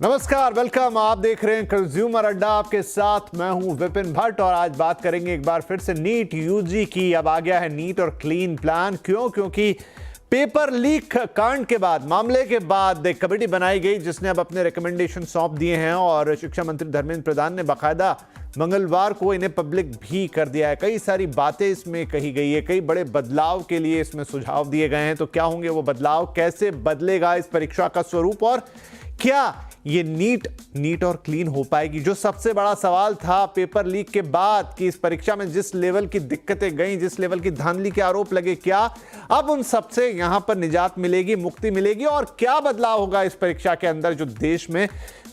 नमस्कार, वेलकम। आप देख रहे हैं कंज्यूमर अड्डा, आपके साथ मैं हूं विपिन भट्ट और आज बात करेंगे एक बार फिर से नीट यूजी की। अब आ गया है नीट और क्लीन प्लान। क्योंकि पेपर लीक कांड के बाद, मामले के बाद एक कमेटी बनाई गई जिसने अब अपने रिकमेंडेशन सौंप दिए हैं और शिक्षा मंत्री धर्मेंद्र प्रधान ने बाकायदा मंगलवार को इन्हें पब्लिक भी कर दिया है। कई सारी बातें इसमें कही गई है, कई बड़े बदलाव के लिए इसमें सुझाव दिए गए हैं। तो क्या होंगे वो बदलाव, कैसे बदलेगा इस परीक्षा का स्वरूप और क्या ये नीट और क्लीन हो पाएगी? जो सबसे बड़ा सवाल था पेपर लीक के बाद कि इस परीक्षा में जिस लेवल की दिक्कतें गई, जिस लेवल की धांधली के आरोप लगे, क्या अब उन सबसे यहां पर निजात मिलेगी, मुक्ति मिलेगी? और क्या बदलाव होगा इस परीक्षा के अंदर जो देश में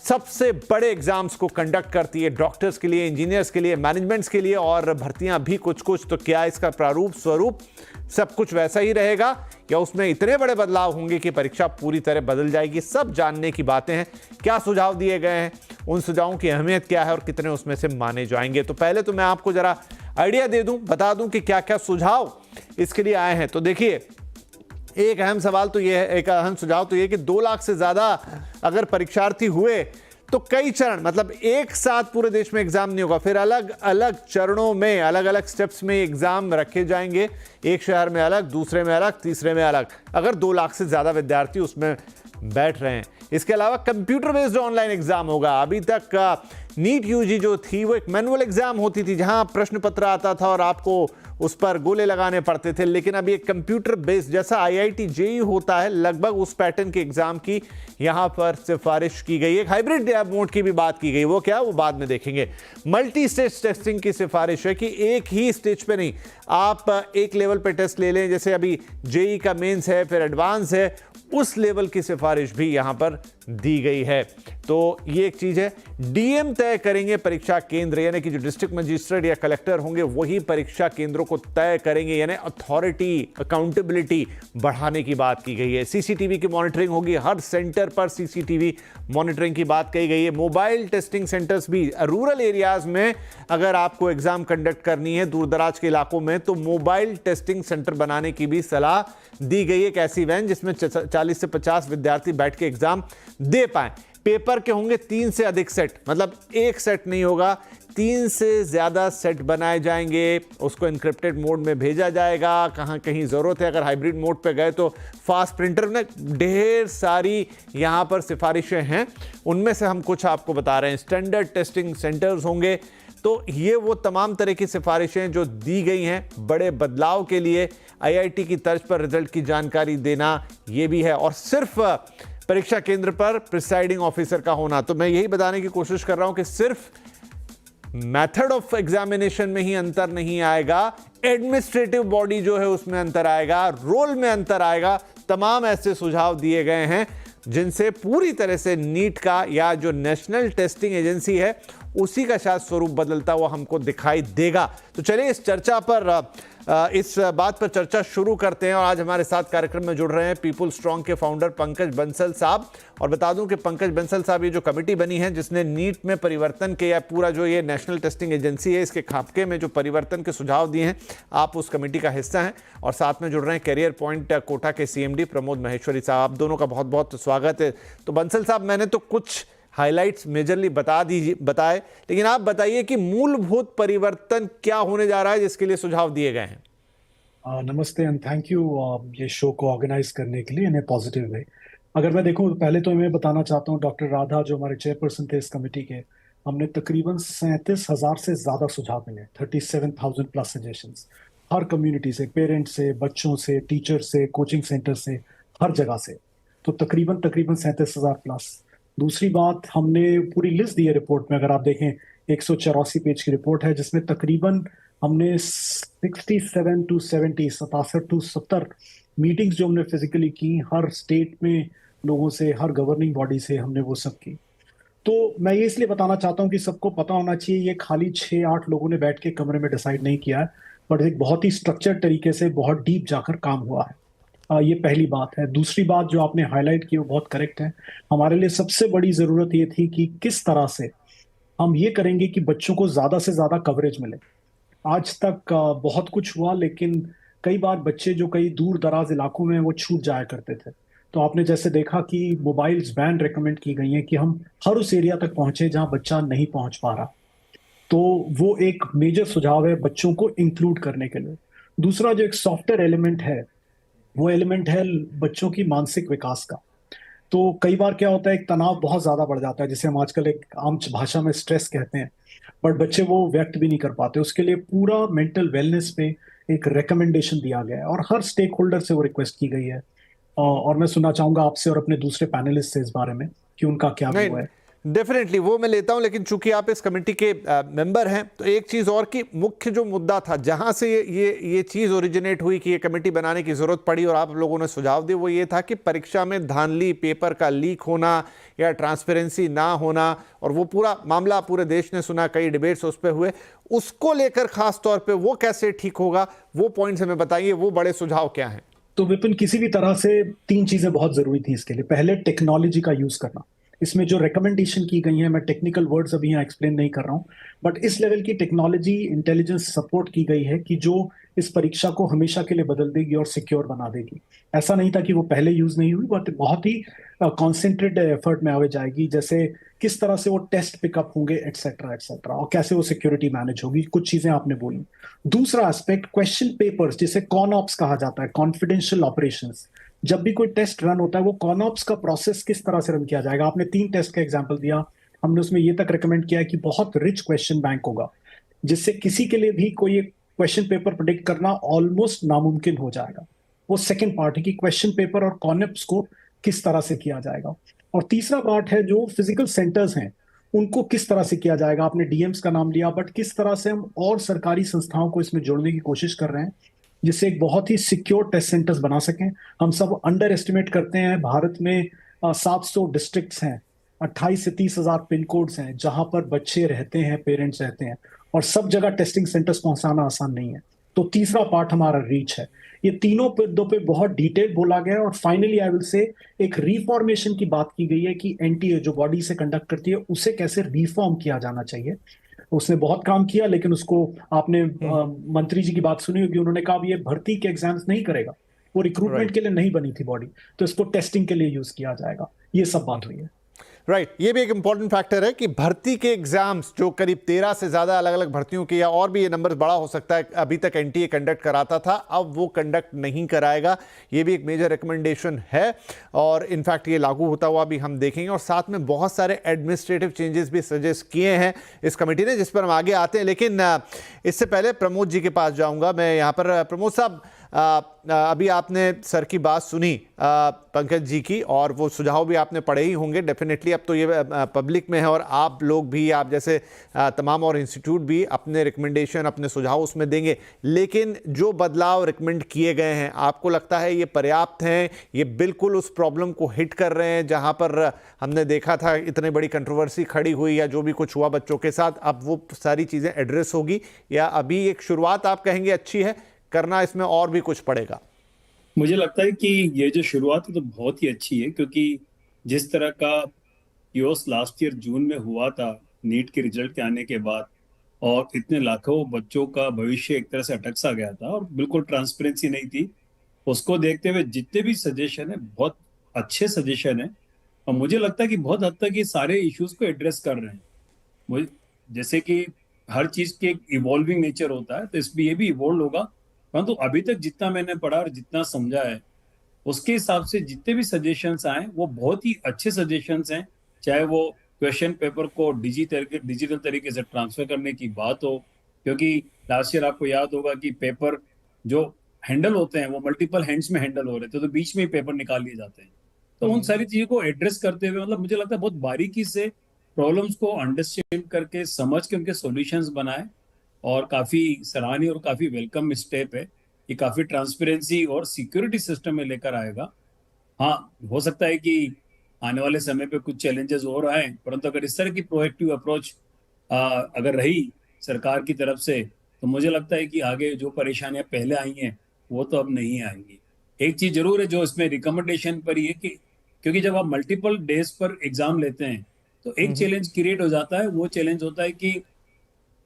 सबसे बड़े एग्जाम्स को कंडक्ट करती है, डॉक्टर्स के लिए, इंजीनियर्स के लिए, मैनेजमेंट्स के लिए, और भर्तियां भी कुछ। तो क्या इसका प्रारूप स्वरूप सब कुछ वैसा ही रहेगा या उसमें इतने बड़े बदलाव होंगे कि परीक्षा पूरी तरह बदल जाएगी? सब जानने की बातें हैं। क्या सुझाव दिए गए हैं, उन सुझावों की अहमियत क्या है और कितने उसमें से माने जाएंगे? तो पहले तो मैं आपको जरा आइडिया दे दूं, बता दूं कि क्या क्या सुझाव इसके लिए आए हैं। तो देखिए, एक अहम सवाल तो यह है, एक अहम सुझाव तो यह कि 2 लाख से ज्यादा अगर परीक्षार्थी हुए तो कई चरण, मतलब एक साथ पूरे देश में एग्जाम नहीं होगा, फिर अलग अलग चरणों में, अलग अलग स्टेप्स में एग्जाम रखे जाएंगे। एक शहर में अलग, दूसरे में अलग, तीसरे में अलग, अगर 2 लाख से ज्यादा विद्यार्थी उसमें बैठ रहे हैं। इसके अलावा कंप्यूटर बेस्ड ऑनलाइन एग्जाम होगा। अभी तक नीट यूजी जो थी वो एक मैनुअल एग्जाम होती थी जहां प्रश्न पत्र आता था और आपको उस पर गोले लगाने पड़ते थे, लेकिन अभी एक कंप्यूटर बेस्ड, जैसा आईआईटी जेईई होता है, लगभग उस पैटर्न के एग्जाम की यहां पर सिफारिश की गई। एक हाइब्रिड मोड की भी बात की गई, वो क्या, वो बाद में देखेंगे। मल्टी स्टेज टेस्टिंग की सिफारिश है कि एक ही स्टेज पे नहीं, आप एक लेवल पे टेस्ट ले लें, जैसे अभी जेईई का मेंस है, फिर एडवांस है, उस लेवल की सिफारिश भी यहां पर दी गई है। तो ये एक चीज है। डीएम तय करेंगे परीक्षा केंद्र, यानी कि जो डिस्ट्रिक्ट मजिस्ट्रेट या कलेक्टर होंगे वही परीक्षा केंद्रों को तय करेंगे, यानी अथॉरिटी, अकाउंटेबिलिटी बढ़ाने की बात की गई है। सीसीटीवी की मॉनिटरिंग होगी, हर सेंटर पर सीसीटीवी मॉनिटरिंग की बात कही गई है। मोबाइल टेस्टिंग सेंटर्स भी रूरल एरियाज में, अगर आपको एग्जाम कंडक्ट करनी है दूर दराज के इलाकों में, तो मोबाइल टेस्टिंग सेंटर बनाने की भी सलाह दी गई है। एक ऐसी वैन जिसमें 40 से 50 विद्यार्थी बैठ के एग्जाम दे पाए। पेपर के होंगे 3 से अधिक सेट, मतलब एक सेट नहीं होगा, 3 से ज्यादा सेट बनाए जाएंगे। उसको एन्क्रिप्टेड मोड में भेजा जाएगा। कहां कहीं जरूरत है, अगर हाइब्रिड मोड पे गए तो फास्ट प्रिंटर में ढेर सारी यहां पर सिफारिशें हैं, उनमें से हम कुछ आपको बता रहे हैं। स्टैंडर्ड टेस्टिंग सेंटर्स होंगे। तो ये वो तमाम तरह की सिफारिशें जो दी गई हैं बड़े बदलाव के लिए। आईआईटी की तर्ज पर रिजल्ट की जानकारी देना, ये भी है। और सिर्फ परीक्षा केंद्र पर प्रिसाइडिंग ऑफिसर का होना। तो मैं यही बताने की कोशिश कर रहा हूं कि सिर्फ मेथड ऑफ एग्जामिनेशन में ही अंतर नहीं आएगा, एडमिनिस्ट्रेटिव बॉडी जो है उसमें अंतर आएगा, रोल में अंतर आएगा। तमाम ऐसे सुझाव दिए गए हैं जिनसे पूरी तरह से नीट का, या जो नेशनल टेस्टिंग एजेंसी है, उसी का शायद स्वरूप बदलता हुआ हमको दिखाई देगा। तो चलिए इस चर्चा पर, इस बात पर चर्चा शुरू करते हैं। और आज हमारे साथ कार्यक्रम में जुड़ रहे हैं पीपुल स्ट्रांग के फाउंडर पंकज बंसल साहब। और बता दूं कि पंकज बंसल साहब, ये जो कमेटी बनी है जिसने नीट में परिवर्तन के, या पूरा जो ये नेशनल टेस्टिंग एजेंसी है इसके खापके में जो परिवर्तन के सुझाव दिए हैं, आप उस कमेटी का हिस्सा हैं। और साथ में जुड़ रहे हैं कैरियर पॉइंट कोटा के सीएमडी प्रमोद महेश्वरी साहब। आप दोनों का बहुत बहुत स्वागत है। तो बंसल साहब, मैंने तो कुछ हाइलाइट्स मेजरली बताए, लेकिन आप बताइए कि मूलभूत परिवर्तन क्या होने जा रहा है जिसके लिए सुझाव दिए गए हैं। नमस्ते एंड थैंक यू ये शो को ऑर्गेनाइज करने के लिए इन ए पॉजिटिव वे। अगर मैं देखूं तो पहले तो मैं बताना चाहता हूं, डॉक्टर राधा जो हमारे चेयरपर्सन थे इस कमेटी के, हमने तकरीबन 37,000 से ज्यादा सुझाव मिले, 37,000 प्लस सजेशंस, हर कम्युनिटी से, पेरेंट्स से, बच्चों से, टीचर से, कोचिंग सेंटर से, हर जगह से। तो तकरीबन 37,000 प्लस। दूसरी बात, हमने पूरी लिस्ट दी है रिपोर्ट में। अगर आप देखें 184 पेज की रिपोर्ट है जिसमें तकरीबन हमने 67 टू 70, 67 टू 70 मीटिंग्स जो हमने फिजिकली की, हर स्टेट में लोगों से, हर गवर्निंग बॉडी से हमने वो सब की। तो मैं ये इसलिए बताना चाहता हूँ कि सबको पता होना चाहिए, ये खाली 6-8 लोगों ने बैठ के कमरे में डिसाइड नहीं किया है, बट एक बहुत ही स्ट्रक्चर्ड तरीके से बहुत डीप जाकर काम हुआ है। ये पहली बात है। दूसरी बात जो आपने हाईलाइट की वो बहुत करेक्ट है। हमारे लिए सबसे बड़ी जरूरत ये थी कि किस तरह से हम ये करेंगे कि बच्चों को ज्यादा से ज्यादा कवरेज मिले। आज तक बहुत कुछ हुआ, लेकिन कई बार बच्चे जो कई दूर दराज इलाकों में वो छूट जाया करते थे। तो आपने जैसे देखा कि मोबाइल्स बैन रेकमेंड की गई हैं कि हम हर उस एरिया तक पहुंचे जहां बच्चा नहीं पहुंच पा रहा। तो वो एक मेजर सुझाव है बच्चों को इंक्लूड करने के लिए। दूसरा जो एक सॉफ्टवेयर एलिमेंट है, वो एलिमेंट है बच्चों की मानसिक विकास का। तो कई बार क्या होता है, एक तनाव बहुत ज्यादा बढ़ जाता है, जिसे हम आजकल एक आम भाषा में स्ट्रेस कहते हैं, बट बच्चे वो व्यक्त भी नहीं कर पाते। उसके लिए पूरा मेंटल वेलनेस पे एक रिकमेंडेशन दिया गया है और हर स्टेक होल्डर से वो रिक्वेस्ट की गई है। और मैं सुनना चाहूंगा आपसे और अपने दूसरे पैनलिस्ट से इस बारे में कि उनका क्या व्यू नहीं, है। डेफिनेटली वो मैं लेता हूं, लेकिन चूंकि आप इस कमेटी के मेंबर हैं, तो एक चीज और कि मुख्य जो मुद्दा था जहां से ये चीज ओरिजिनेट हुई कि ये कमेटी बनाने की जरूरत पड़ी और आप लोगों ने सुझाव दिए, वो ये था कि परीक्षा में धांधली, पेपर का लीक होना या ट्रांसपेरेंसी ना होना, और वो पूरा मामला पूरे देश ने सुना, कई डिबेट्स उस पर हुए। उसको लेकर खास तौर पे वो कैसे ठीक होगा, वो पॉइंट्स हमें बताइए, वो बड़े सुझाव क्या हैं? तो विपिन, किसी भी तरह से तीन चीजें बहुत जरूरी थी इसके लिए। पहले, टेक्नोलॉजी का यूज करना। इसमें जो रिकमेंडेशन की गई है, मैं टेक्निकल वर्ड्स अभी यहाँ एक्सप्लेन नहीं कर रहा हूँ, बट इस लेवल की टेक्नोलॉजी इंटेलिजेंस सपोर्ट की गई है कि जो इस परीक्षा को हमेशा के लिए बदल देगी और सिक्योर बना देगी। ऐसा नहीं था कि वो पहले यूज नहीं हुई, बट बहुत ही कॉन्सेंट्रेटेड एफर्ट में आगे जाएगी। जैसे किस तरह से वो टेस्ट पिकअप होंगे, एटसेट्रा एटसेट्रा, और कैसे वो सिक्योरिटी मैनेज होगी, कुछ चीजें आपने बोली। दूसरा एस्पेक्ट, क्वेश्चन पेपर्स, जिसे कॉनऑप्स कहा जाता है, कॉन्फिडेंशियल ऑपरेशंस। जब भी कोई टेस्ट रन होता है, वो कॉनऑप्स का प्रोसेस किस तरह से रन किया जाएगा। आपने 3 टेस्ट का एग्जांपल दिया, हमने उसमें ये तक रिकमेंड किया है कि बहुत रिच क्वेश्चन बैंक होगा, जिससे किसी के लिए भी कोई एक क्वेश्चन पेपर प्रिडिक्ट करना ऑलमोस्ट नामुमकिन हो जाएगा। वो सेकंड पार्ट है कि क्वेश्चन पेपर और कॉन्सेप्ट्स को किस तरह से किया जाएगा। और तीसरा पार्ट है जो फिजिकल सेंटर्स हैं, उनको किस तरह से किया जाएगा। आपने डीएम्स का नाम लिया, बट किस तरह से हम और सरकारी संस्थाओं को इसमें जोड़ने की कोशिश कर रहे हैं, जिससे एक बहुत ही सिक्योर टेस्ट सेंटर्स बना सकें। हम सब अंडर एस्टिमेट करते हैं, भारत में 700 डिस्ट्रिक्ट्स हैं, 28 से 30 हजार पिन कोड्स हैं जहां पर बच्चे रहते हैं, पेरेंट्स रहते हैं, और सब जगह टेस्टिंग सेंटर्स पहुंचाना आसान नहीं है। तो तीसरा पार्ट हमारा रीच है। ये तीनों मुद्दों पे बहुत डिटेल बोला गया है। और फाइनली आई विल से, एक रिफॉर्मेशन की बात की गई है कि एनटीए जो बॉडी से कंडक्ट करती है, उसे कैसे रिफॉर्म किया जाना चाहिए। उसने बहुत काम किया, लेकिन उसको आपने मंत्री जी की बात सुनी होगी, उन्होंने कहा ये भर्ती के एग्जाम्स नहीं करेगा, वो रिक्रूटमेंट राइट। के लिए नहीं बनी थी बॉडी, तो इसको टेस्टिंग के लिए यूज किया जाएगा। ये सब बात हुई है। राइट, ये भी एक इंपॉर्टेंट फैक्टर है कि भर्ती के एग्जाम्स जो करीब 13 से ज्यादा अलग अलग भर्तियों के, या और भी ये नंबर बड़ा हो सकता है, अभी तक एनटीए कंडक्ट कराता था, अब वो कंडक्ट नहीं कराएगा। ये भी एक मेजर रिकमेंडेशन है और इनफैक्ट ये लागू होता हुआ भी हम देखेंगे। और साथ में बहुत सारे एडमिनिस्ट्रेटिव चेंजेस भी सजेस्ट किए हैं इस कमेटी ने, जिस पर हम आगे आते हैं। लेकिन इससे पहले प्रमोद जी के पास जाऊंगा मैं। यहाँ पर प्रमोद साहब, अभी आपने सर की बात सुनी पंकज जी की, और वो सुझाव भी आपने पढ़े ही होंगे डेफिनेटली। अब तो ये पब्लिक में है और आप लोग भी, आप जैसे तमाम और इंस्टीट्यूट भी अपने रिकमेंडेशन, अपने सुझाव उसमें देंगे। लेकिन जो बदलाव रिकमेंड किए गए हैं, आपको लगता है ये पर्याप्त हैं? ये बिल्कुल उस प्रॉब्लम को हिट कर रहे हैं जहां पर हमने देखा था इतनी बड़ी कंट्रोवर्सी खड़ी हुई, या जो भी कुछ हुआ बच्चों के साथ, अब वो सारी चीज़ें एड्रेस होगी, या अभी एक शुरुआत आप कहेंगे अच्छी है, करना इसमें और भी कुछ पड़ेगा? मुझे लगता है कि ये जो शुरुआत है तो बहुत ही अच्छी है, क्योंकि जिस तरह का यूएस लास्ट ईयर जून में हुआ था नीट के रिजल्ट के आने के बाद, और इतने लाखों बच्चों का भविष्य एक तरह से अटक सा गया था और बिल्कुल ट्रांसपेरेंसी नहीं थी, उसको देखते हुए जितने भी सजेशन है बहुत अच्छे सजेशन है। और मुझे लगता है कि बहुत हद तक ये सारे इश्यूज को एड्रेस कर रहे हैं। मुझे, जैसे कि हर चीज के एक इवॉल्विंग नेचर होता है, तो इसमें ये भी इवॉल्व होगा। परंतु अभी तक जितना मैंने पढ़ा और जितना समझा है, उसके हिसाब से जितने भी सजेशंस आए वो बहुत ही अच्छे सजेशंस हैं। चाहे वो क्वेश्चन पेपर को डिजिटल तरीके से ट्रांसफर करने की बात हो, क्योंकि लास्ट ईयर आपको याद होगा कि पेपर जो हैंडल होते हैं वो मल्टीपल हैंड्स में हैंडल हो रहे थे, तो बीच में ही पेपर निकाल लिए जाते हैं। तो उन सारी चीजों को एड्रेस करते हुए, मतलब मुझे लगता है बहुत बारीकी से प्रॉब्लम्स को अंडरस्टैंड करके, समझ के उनके सॉल्यूशंस बनाए, और काफी सराहनीय और काफी वेलकम स्टेप है। ये काफी ट्रांसपेरेंसी और सिक्योरिटी सिस्टम में लेकर आएगा। हाँ, हो सकता है कि आने वाले समय पे कुछ चैलेंजेस और आए, परंतु अगर इस तरह की प्रोएक्टिव अप्रोच अगर रही सरकार की तरफ से, तो मुझे लगता है कि आगे जो परेशानियां पहले आई हैं वो तो अब नहीं आएंगी। एक चीज जरूर है जो इसमें रिकमेंडेशन पर ही है कि क्योंकि जब आप मल्टीपल डेज पर एग्जाम लेते हैं तो एक चैलेंज क्रिएट हो जाता है। वो चैलेंज होता है कि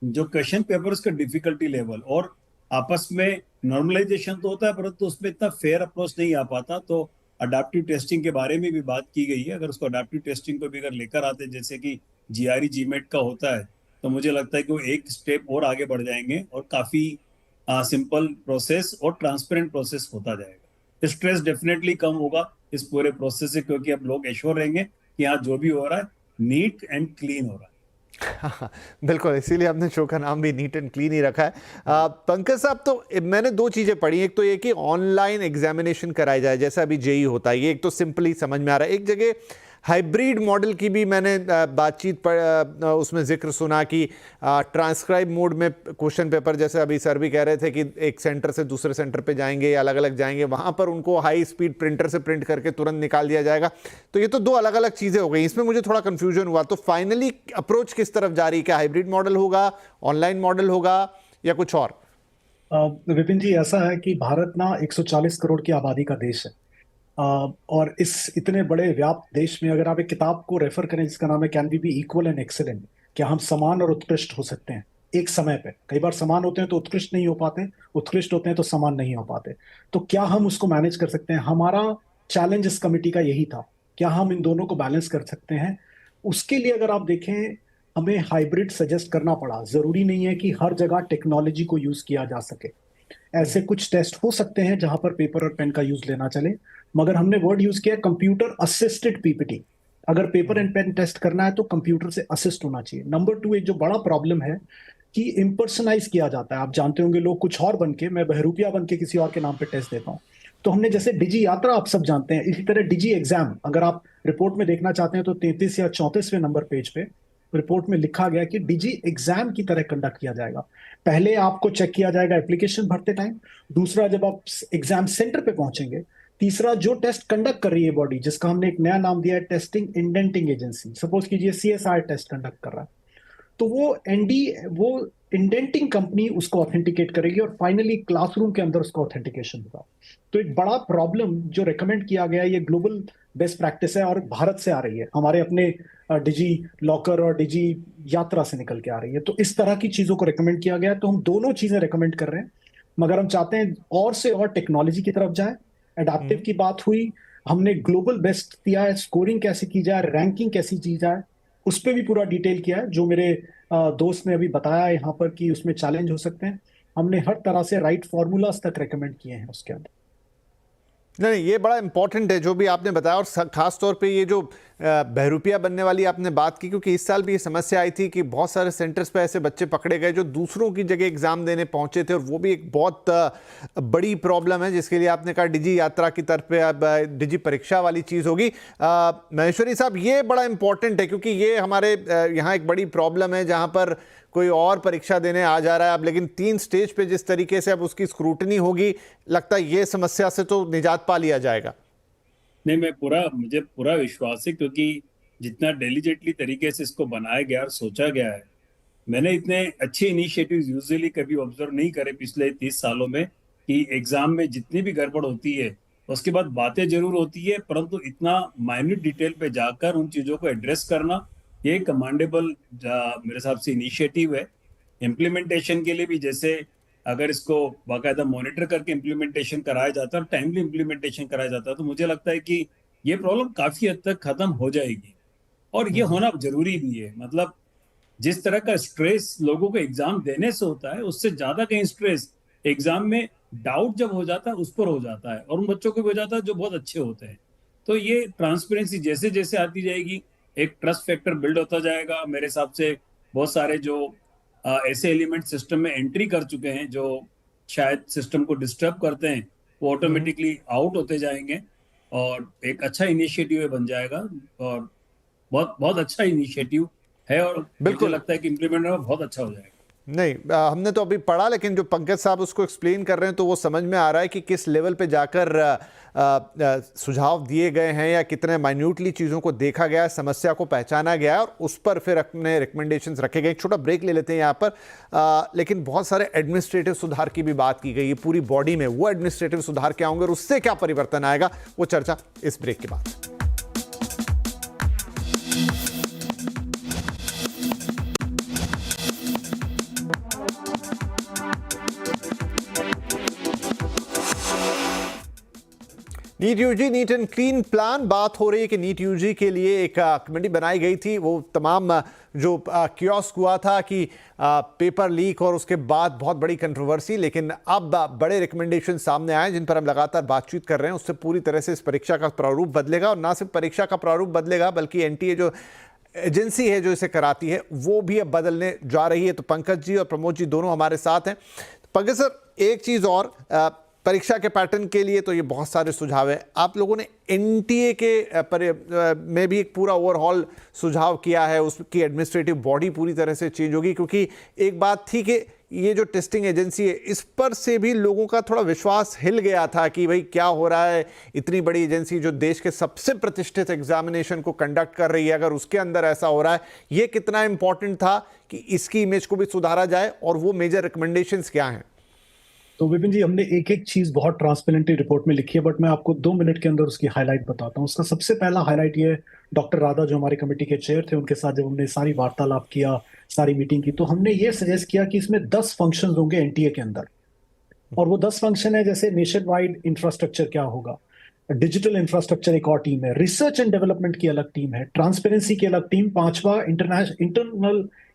जो क्वेश्चन पेपर्स का डिफिकल्टी लेवल और आपस में नॉर्मलाइजेशन तो होता है, परंतु उसमें इतना फेयर अप्रोच नहीं आ पाता। तो अडाप्टिव टेस्टिंग के बारे में भी बात की गई है। अगर उसको अडाप्टिव टेस्टिंग को भी अगर लेकर आते हैं, जैसे कि जीआरई जीमेट का होता है, तो मुझे लगता है कि वो एक स्टेप और आगे बढ़ जाएंगे और काफी सिंपल प्रोसेस और ट्रांसपेरेंट प्रोसेस होता जाएगा। स्ट्रेस डेफिनेटली कम होगा इस पूरे प्रोसेस से, क्योंकि अब लोग एश्योर रहेंगे कि यहाँ जो भी हो रहा है नीट एंड क्लीन हो रहा है। हाँ, बिल्कुल, इसीलिए हमने शो का नाम भी नीट एंड क्लीन ही रखा है। पंकज साहब, तो मैंने दो चीज़ें पढ़ी, एक तो ये कि ऑनलाइन एग्जामिनेशन कराया जाए जैसा अभी जेई होता है, ये एक तो सिंपली समझ में आ रहा है। एक जगह हाइब्रिड मॉडल की भी मैंने बातचीत पर उसमें जिक्र सुना कि ट्रांसक्राइब मोड में क्वेश्चन पेपर, जैसे अभी सर भी कह रहे थे कि एक सेंटर से दूसरे सेंटर पे जाएंगे या अलग अलग जाएंगे, वहाँ पर उनको हाई स्पीड प्रिंटर से प्रिंट करके तुरंत निकाल दिया जाएगा। तो ये तो दो अलग अलग चीज़ें हो गई, इसमें मुझे थोड़ा कन्फ्यूजन हुआ। तो फाइनली अप्रोच किस तरफ जा रही है? क्या हाइब्रिड मॉडल होगा, ऑनलाइन मॉडल होगा या कुछ और? विपिन जी, ऐसा है कि भारत ना 140 करोड़ की आबादी का देश है। और इस इतने बड़े व्याप्त देश में अगर आप एक किताब को रेफर करें जिसका नाम है can we be equal and excellent, क्या हम समान और उत्कृष्ट हो सकते हैं एक समय पे? कई बार समान होते हैं तो उत्कृष्ट नहीं हो पाते, उत्कृष्ट होते हैं तो समान नहीं हो पाते। तो क्या हम उसको मैनेज कर सकते हैं? हमारा चैलेंज इस कमिटी का यही था, क्या हम इन दोनों को बैलेंस कर सकते हैं? उसके लिए अगर आप देखें, हमें हाइब्रिड सजेस्ट करना पड़ा। जरूरी नहीं है कि हर जगह टेक्नोलॉजी को यूज किया जा सके। ऐसे कुछ टेस्ट हो सकते हैं जहां पर पेपर और पेन का यूज लेना चले, मगर हमने वर्ड यूज किया कंप्यूटर असिस्टेड पीपीटी। अगर पेपर एंड पेन टेस्ट करना है तो कंप्यूटर से असिस्ट होना चाहिए। नंबर 2, एक जो बड़ा प्रॉब्लम है कि इम्पर्सनाइज किया जाता है। आप जानते होंगे, लोग कुछ और बन के, मैं बहरूपिया बन के किसी और के नाम पे टेस्ट देता हूँ। तो हमने जैसे डिजी यात्रा आप सब जानते हैं, इसी तरह डिजी एग्जाम अगर आप रिपोर्ट में देखना चाहते हैं तो 33 या 34वें नंबर पेज पे रिपोर्ट में लिखा गया कि डिजी एग्जाम की तरह कंडक्ट किया जाएगा। पहले आपको चेक किया जाएगा एप्लीकेशन भरते टाइम, दूसरा जब आप एग्जाम सेंटर पे पहुंचेंगे, तीसरा जो टेस्ट कंडक्ट कर रही है बॉडी, जिसका हमने एक नया नाम दिया है टेस्टिंग इंडेंटिंग एजेंसी। सपोज कीजिए सीएसआर टेस्ट कंडक्ट कर रहा है, तो वो इंडेंटिंग कंपनी उसको ऑथेंटिकेट करेगी और फाइनली क्लासरूम के अंदर उसका ऑथेंटिकेशन होगा। तो एक बड़ा प्रॉब्लम जो रेकमेंड किया गया है, ये ग्लोबल बेस्ट प्रैक्टिस है और भारत से आ रही है, हमारे अपने डिजी लॉकर और डिजी यात्रा से निकल के आ रही है। तो इस तरह की चीजों को रेकमेंड किया गया है। तो हम दोनों चीजें रेकमेंड कर रहे हैं, मगर हम चाहते हैं और से और टेक्नोलॉजी की तरफ जाए। एडाप्टिव की बात हुई, हमने ग्लोबल बेस्ट दिया है, स्कोरिंग कैसे की जाए, रैंकिंग कैसी की जाए, उस पर भी पूरा डिटेल किया है। जो मेरे दोस्त ने अभी बताया यहाँ पर कि उसमें चैलेंज हो सकते हैं, हमने हर तरह से राइट फॉर्मूलाज तक रेकमेंड किए हैं उसके अंदर। नहीं, ये बड़ा इंपॉर्टेंट है जो भी आपने बताया, और खास तौर पे ये जो बहरूपिया बनने वाली आपने बात की, क्योंकि इस साल भी ये समस्या आई थी कि बहुत सारे सेंटर्स पे ऐसे बच्चे पकड़े गए जो दूसरों की जगह एग्जाम देने पहुंचे थे, और वो भी एक बहुत बड़ी प्रॉब्लम है, जिसके लिए आपने कहा डिजी यात्रा की तरफ पे अब डिजी परीक्षा वाली चीज़ होगी। महेश्वरी साहब, ये बड़ा इंपॉर्टेंट है क्योंकि ये हमारे यहाँ एक बड़ी प्रॉब्लम है जहाँ पर कोई और परीक्षा देने आ जा रहा है अब, लेकिन 3 स्टेज पे जिस तरीके से अब उसकी स्क्रूटनी होगी, लगता है ये समस्या से तो निजात पा लिया जाएगा। नहीं, मुझे पूरा विश्वास है, क्योंकि जितना डेलीजेटली तरीके से इसको बनाया गया और सोचा गया है, मैंने इतने अच्छे इनिशिएटिव्स यूजुअली कभी ऑब्जर्व नहीं करे पिछले 30 सालों में, कि एग्जाम में जितनी भी गड़बड़ होती है उसके बाद बातें जरूर होती है, परंतु इतना माइन्यूट डिटेल पे जाकर उन चीजों को एड्रेस करना, ये कमांडेबल मेरे हिसाब से इनिशिएटिव है। इम्प्लीमेंटेशन के लिए भी, जैसे अगर इसको बाकायदा मॉनिटर करके इम्प्लीमेंटेशन कराया जाता है, टाइमली इम्प्लीमेंटेशन कराया जाता है, तो मुझे लगता है कि ये प्रॉब्लम काफी हद तक खत्म हो जाएगी। और ये होना जरूरी भी है। मतलब जिस तरह का स्ट्रेस लोगों को एग्जाम देने से होता है, उससे ज्यादा कहीं स्ट्रेस एग्जाम में डाउट जब हो जाता है उस पर हो जाता है, और उन बच्चों को भी हो जाता है जो बहुत अच्छे होते हैं। तो ये ट्रांसपेरेंसी जैसे जैसे आती जाएगी, एक ट्रस्ट फैक्टर बिल्ड होता जाएगा। मेरे हिसाब से बहुत सारे जो ऐसे एलिमेंट सिस्टम में एंट्री कर चुके हैं जो शायद सिस्टम को डिस्टर्ब करते हैं, वो ऑटोमेटिकली आउट होते जाएंगे, और एक अच्छा इनिशिएटिव बन जाएगा। और बहुत बहुत अच्छा इनिशिएटिव है, और मुझे लगता है कि इम्प्लीमेंट में बहुत अच्छा हो जाएगा। नहीं, हमने तो अभी पढ़ा, लेकिन जो पंकज साहब उसको एक्सप्लेन कर रहे हैं तो वो समझ में आ रहा है कि किस लेवल पे जाकर सुझाव दिए गए हैं या कितने माइन्यूटली चीज़ों को देखा गया है, समस्या को पहचाना गया है, और उस पर फिर अपने रिकमेंडेशंस रखे गए। एक छोटा ब्रेक ले लेते हैं यहाँ पर, लेकिन बहुत सारे एडमिनिस्ट्रेटिव सुधार की भी बात की गई है पूरी बॉडी में। वो एडमिनिस्ट्रेटिव सुधार क्या होंगे और उससे क्या परिवर्तन आएगा, वो चर्चा इस ब्रेक के बाद। NEET UG neat and clean plan, बात हो रही है कि नीट यूजी के लिए एक कमेटी बनाई गई थी। वो तमाम जो कियोस्क हुआ था कि पेपर लीक और उसके बाद बहुत बड़ी कंट्रोवर्सी, लेकिन अब बड़े रिकमेंडेशन सामने आए जिन पर हम लगातार बातचीत कर रहे हैं। उससे पूरी तरह से इस परीक्षा का प्रारूप बदलेगा, और ना सिर्फ परीक्षा का प्रारूप बदलेगा बल्कि एनटीए जो एजेंसी है जो इसे कराती है वो भी अब बदलने जा रही है। तो पंकज जी और प्रमोद जी दोनों हमारे साथ हैं। पंकज सर, एक चीज़ और, परीक्षा के पैटर्न के लिए तो ये बहुत सारे सुझाव है। आप लोगों ने एनटीए के में भी एक पूरा ओवरऑल सुझाव किया है, उसकी एडमिनिस्ट्रेटिव बॉडी पूरी तरह से चेंज होगी, क्योंकि एक बात थी कि ये जो टेस्टिंग एजेंसी है इस पर से भी लोगों का थोड़ा विश्वास हिल गया था कि भाई क्या हो रहा है, इतनी बड़ी एजेंसी जो देश के सबसे प्रतिष्ठित एग्जामिनेशन को कंडक्ट कर रही है, अगर उसके अंदर ऐसा हो रहा है, ये कितना इंपॉर्टेंट था कि इसकी इमेज को भी सुधारा जाए, और वो मेजर रिकमेंडेशंस क्या हैं? तो विपिन जी, हमने एक एक चीज बहुत ट्रांसपेरेंटली रिपोर्ट में लिखी है, बट मैं आपको 2 मिनट के अंदर उसकी हाईलाइट बताता हूँ। उसका सबसे पहला हाईलाइट ये, डॉक्टर राधा जो हमारी कमेटी के चेयर थे, उनके साथ जब हमने सारी वार्तालाप किया, सारी मीटिंग की, तो हमने ये सजेस्ट किया कि इसमें 10 फंक्शंस होंगे एनटीए के अंदर। और वो 10 फंक्शन है, जैसे नेशन वाइड इंफ्रास्ट्रक्चर क्या होगा, डिजिटल इंफ्रास्ट्रक्चर एक और टीम है, रिसर्च एंड डेवलपमेंट की अलग टीम है, ट्रांसपेरेंसी की अलग टीम, पांचवा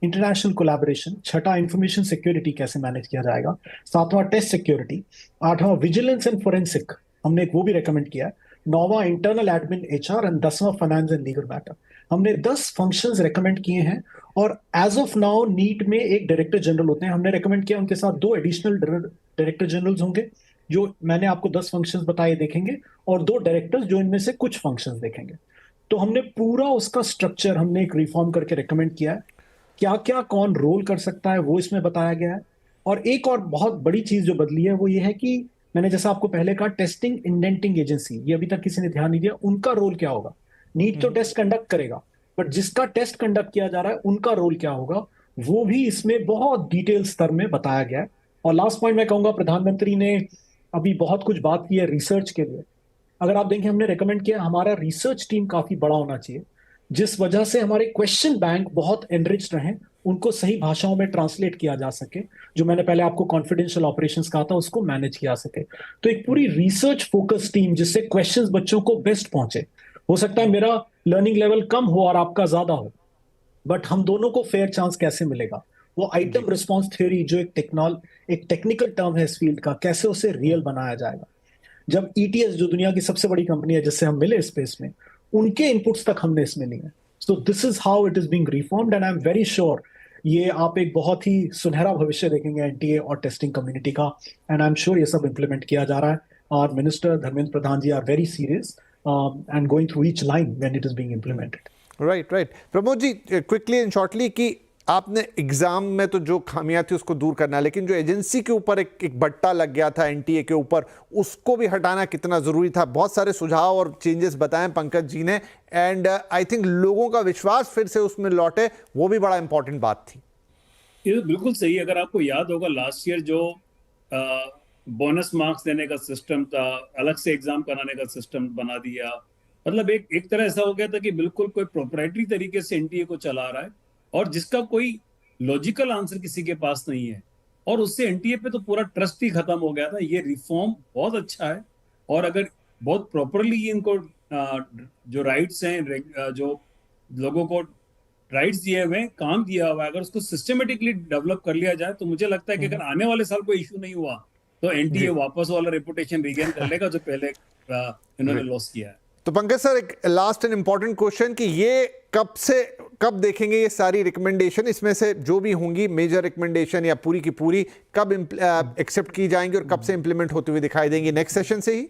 इंटरनेशनल कोलैबोरेशन, छठा इंफॉर्मेशन सिक्योरिटी कैसे मैनेज किया जाएगा, सातवां टेस्ट सिक्योरिटी, आठवां विजिलेंस एंड फोरेंसिक, हमने वो भी रेकमेंड किया है, नौवां इंटरनल एडमिन एचआर, एंड 10वां फाइनेंस एंड लीगल मैटर। हमने 10 फंक्शंस रेकमेंड किए हैं। और एज ऑफ नाउ नीट में एक डायरेक्टर जनरल होते हैं, हमने रेकमेंड किया उनके साथ 2 एडिशनल डायरेक्टर जनरल्स होंगे, जो मैंने आपको 10 फंक्शंस बताए देखेंगे, और 2 डायरेक्टर्स जो इनमें से कुछ फंक्शंस देखेंगे। तो हमने पूरा उसका स्ट्रक्चर हमने एक रिफॉर्म करके रेकमेंड किया है। क्या क्या कौन रोल कर सकता है वो इसमें बताया गया है। और एक और बहुत बड़ी चीज जो बदली है वो ये है कि मैंने जैसा आपको पहले कहा, टेस्टिंग इंडेंटिंग एजेंसी, ये अभी तक किसी ने ध्यान नहीं दिया, उनका रोल क्या होगा। नीट तो टेस्ट कंडक्ट करेगा, बट जिसका टेस्ट कंडक्ट किया जा रहा है उनका रोल क्या होगा, वो भी इसमें बहुत डिटेल स्तर में बताया गया है। और लास्ट पॉइंट मैं कहूंगा, प्रधानमंत्री ने अभी बहुत कुछ बात की है रिसर्च के लिए। अगर आप देखें, हमने रेकमेंड किया हमारा रिसर्च टीम काफी बड़ा होना चाहिए, जिस वजह से हमारे क्वेश्चन बैंक बहुत एनरिच्ड रहे, उनको सही भाषाओं में ट्रांसलेट किया जा सके, जो मैंने पहले आपको कॉन्फिडेंशियल ऑपरेशंस कहा था उसको मैनेज किया सके। तो एक पूरी रिसर्च फोकस टीम, जिससे क्वेश्चंस बच्चों को बेस्ट पहुंचे। हो सकता है मेरा लर्निंग लेवल कम हो और आपका ज्यादा हो, बट हम दोनों को फेयर चांस कैसे मिलेगा। वो आइटम रिस्पॉन्स थ्योरी जो एक टेक्निकल टर्म है इस फील्ड का, कैसे उसे रियल बनाया जाएगा। जब ईटीएस जो दुनिया की सबसे बड़ी कंपनी है जिससे हम मिले स्पेस में, उनके इनपुट्स तक हमने इसमें लिए। So this is how it is being reformed, and I am very sure ये आप एक बहुत ही सुनहरा भविष्य देखेंगे एनटीए और टेस्टिंग कम्युनिटी का। एंड आई एम श्योर ये सब इंप्लीमेंट किया जा रहा है, और minister Dharmendra Pradhan ji are very serious and going through each line when it is being implemented. Right. Pramod ji, quickly and shortly, कि आपने एग्जाम में तो जो खामियां थी उसको दूर करना, लेकिन जो एजेंसी के ऊपर एक बट्टा लग गया था एनटीए के ऊपर, उसको भी हटाना कितना जरूरी था। बहुत सारे सुझाव और चेंजेस बताए पंकज जी ने, एंड आई थिंक लोगों का विश्वास फिर से उसमें लौटे, वो भी बड़ा इंपॉर्टेंट बात थी। ये तो बिल्कुल सही। अगर आपको याद होगा, लास्ट ईयर जो बोनस मार्क्स देने का सिस्टम था, अलग से एग्जाम कराने का सिस्टम बना दिया, मतलब एक तरह ऐसा हो गया था कि बिल्कुल कोई प्रोप्राइटरी तरीके से एनटीए को चला रहा है, और जिसका कोई लॉजिकल आंसर किसी के पास नहीं है, और उससे एनटीए पे तो पूरा ट्रस्ट ही खत्म हो गया था। ये रिफॉर्म बहुत अच्छा है, और अगर बहुत प्रॉपरली इनको जो राइट्स हैं, जो लोगों को राइट्स दिए हुए हैं, काम दिया हुआ है, अगर उसको सिस्टमेटिकली डेवलप कर लिया जाए, तो मुझे लगता है कि अगर आने वाले साल कोई इशू नहीं हुआ तो एनटीए वापस वाला रेपुटेशन रिगेन कर लेगा जो पहले इन्होंने लॉस किया है। तो पंकज सर, एक लास्ट एंड इंपॉर्टेंट क्वेश्चन कि ये कब देखेंगे ये सारी रिकमेंडेशन, इसमें से जो भी होंगी मेजर रिकमेंडेशन या पूरी की पूरी, कब एक्सेप्ट की जाएंगी और कब से इंप्लीमेंट होते हुए दिखाई देंगी? नेक्स्ट सेशन से ही?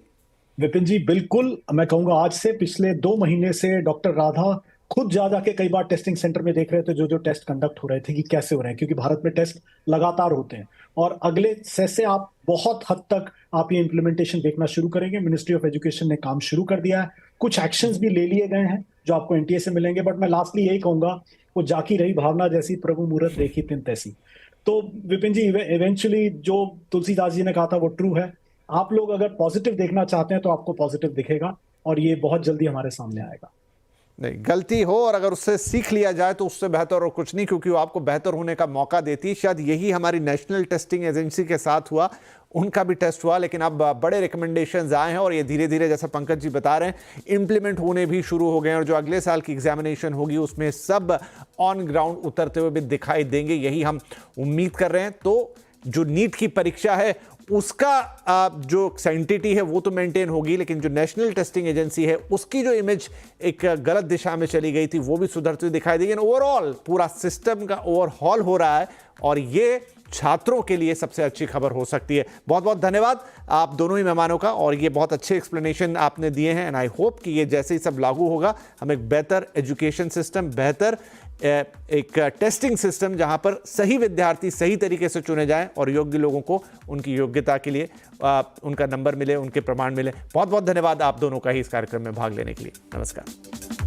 विपिन जी, बिल्कुल, मैं कहूंगा आज से। पिछले 2 महीने से डॉक्टर राधा खुद जा जाके कई बार टेस्टिंग सेंटर में देख रहे थे जो टेस्ट कंडक्ट हो रहे थे कि कैसे हो रहे हैं, क्योंकि भारत में टेस्ट लगातार होते हैं। और अगले से आप बहुत हद तक आप ये इंप्लीमेंटेशन देखना शुरू करेंगे। मिनिस्ट्री ऑफ एजुकेशन ने काम शुरू कर दिया है, कुछ एक्शंस भी ले लिए गए हैं जो आपको एनटीए से मिलेंगे। बट मैं लास्टली यही कहूंगा, वो जाकी रही भावना जैसी, प्रभु मूरत देखी तिन तैसी। तो विपिन जी, इवेंचुअली जो तुलसीदास जी ने कहा था वो ट्रू है। आप लोग अगर पॉजिटिव देखना चाहते हैं तो आपको पॉजिटिव दिखेगा, और ये बहुत जल्दी हमारे सामने आएगा। नहीं, गलती हो और अगर उससे सीख लिया जाए तो उससे बेहतर और कुछ नहीं, क्योंकि वो आपको बेहतर होने का मौका देती है। शायद यही हमारी नेशनल टेस्टिंग एजेंसी के साथ हुआ, उनका भी टेस्ट हुआ, लेकिन अब बड़े रिकमेंडेशंस आए हैं और ये धीरे धीरे, जैसा पंकज जी बता रहे हैं, इंप्लीमेंट होने भी शुरू हो गए हैं और जो अगले साल की एग्जामिनेशन होगी उसमें सब ऑन ग्राउंड उतरते हुए भी दिखाई देंगे, यही हम उम्मीद कर रहे हैं। तो जो नीट की परीक्षा है उसका जो सेंटिटी है वो तो मेंटेन होगी, लेकिन जो नेशनल टेस्टिंग एजेंसी है उसकी जो इमेज एक गलत दिशा में चली गई थी वो भी सुधरती हुई दिखाई देगी। ओवरऑल पूरा सिस्टम का ओवरहॉल हो रहा है और ये छात्रों के लिए सबसे अच्छी खबर हो सकती है। बहुत बहुत धन्यवाद आप दोनों ही मेहमानों का, और ये बहुत अच्छे एक्सप्लेनेशन आपने दिए हैं एंड आई होप कि ये जैसे ही सब लागू होगा हम एक बेहतर एजुकेशन सिस्टम, बेहतर एक टेस्टिंग सिस्टम जहां पर सही विद्यार्थी सही तरीके से चुने जाएं और योग्य लोगों को उनकी योग्यता के लिए उनका नंबर मिले, उनके प्रमाण मिले। बहुत बहुत धन्यवाद आप दोनों का ही इस कार्यक्रम में भाग लेने के लिए। नमस्कार।